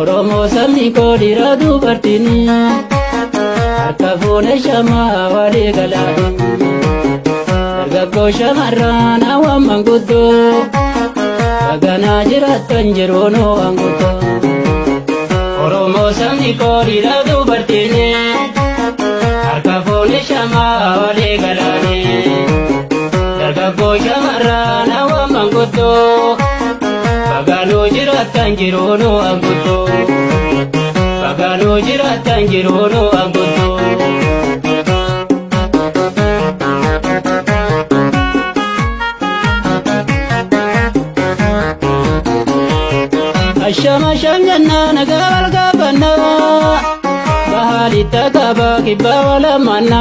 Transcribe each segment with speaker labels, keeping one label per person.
Speaker 1: Oromoo sabni koo dhiira dubartiin harka fuune shamaa walii galaa. Dargaggoo shamarran hawwan manguddoo baganaa jiraattan jiruunoo hanguddoo. Oromoo sabni koo dhiira dubartiin harka fuune shamaa walii galaa. Dargaggoo shamarran hawwan manguddoo baganuu jiraattan jiruunoo hanguddoo. Baganuu jiraattan jiruunoo hanguddoo. Ashama shanganna nagal gabanna bahalita kaba kibba wala manna.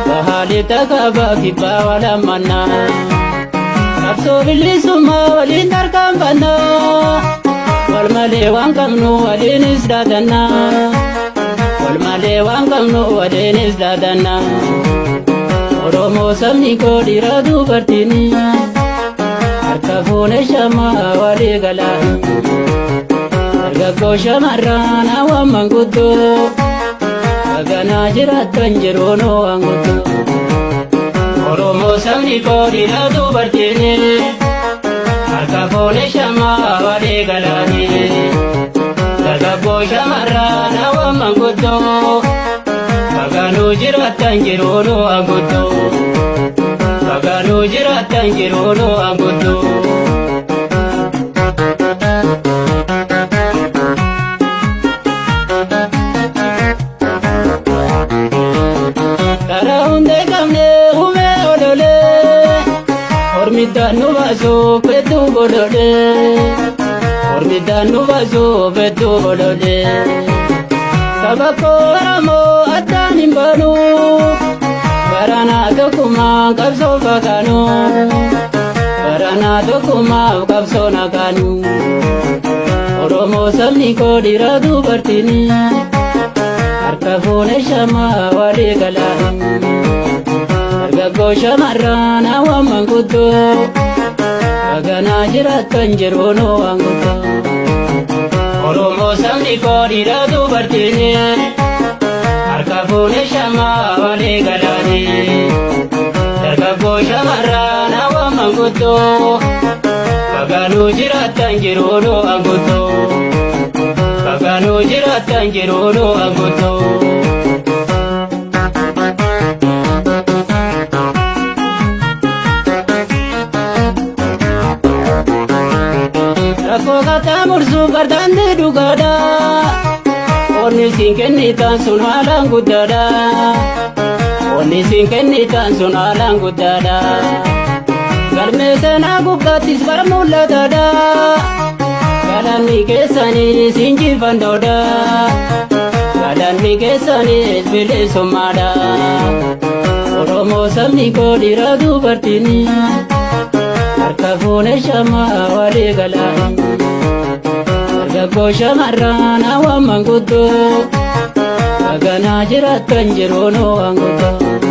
Speaker 1: Bahalita kaba kibba wala manna. Abso bilisumma walin darkambanna wal male wan kamnu walin isdadanna. Wal male wan kamnu walin isdadanna. Oromoo sabni koo dhiira dubartiin harka fuune shamaa walii galaa. Dargaggoo shamarran hawwan manguddoo baganaa jiraattan jiruunoo hanguddoo. Oromoo sabni koo dhiira dubartiin harka fuune shamaa walii galaa. Dargaggoo shamarran hawwan manguddoo baganuu jiraattan jiruunoo hanguddoo. Baganuu jiraattan jiruunoo hanguddoo. Karaa hundee qabnee humee ololee ormiddaan nu baasuu fedduu godholee. Ormiddaan nu baasuu fedduu godholee. Saba koo Oromoo addaan hin baanu baranaa tokkummaa qabsoo fagaanu. Baranaa tokkummaa qabsoo nagaanu. Oromoo sabni koo dhiira dubartiin harka fuune shamaa walii galaa. Dargaggoo shamarran hawwan manguddoo baganaa jiraattan jiruunoo hanguddoo. Oromoo sabni koo dhiira dubartiin harka fuune shamaa walii galaa. Dargaggoo shamarran hawwan manguddoo baganuu jiraattan jiruunoo hanguddoo. Baganuu jiraattan jiruunoo hanguddoo. Rakkoo qaxxaamursuu bardaanti dhugaadha. Onni siin kennitan sun haalaan guddaadha. Onni siin kennitan sun haalaan guddaadha. Galmee seenaa gubbaattis bara mul'ataadha. Galanni keessanii siin jifannoodha. Galanni keessanii bilisummaadha. Oromoo sabni koo dhiira dubartiin harka fuune shamaa walii galaa. Dargaggoo shamarran hawwan manguddoo baganaa jiraattan jiruunoo hanguddoo.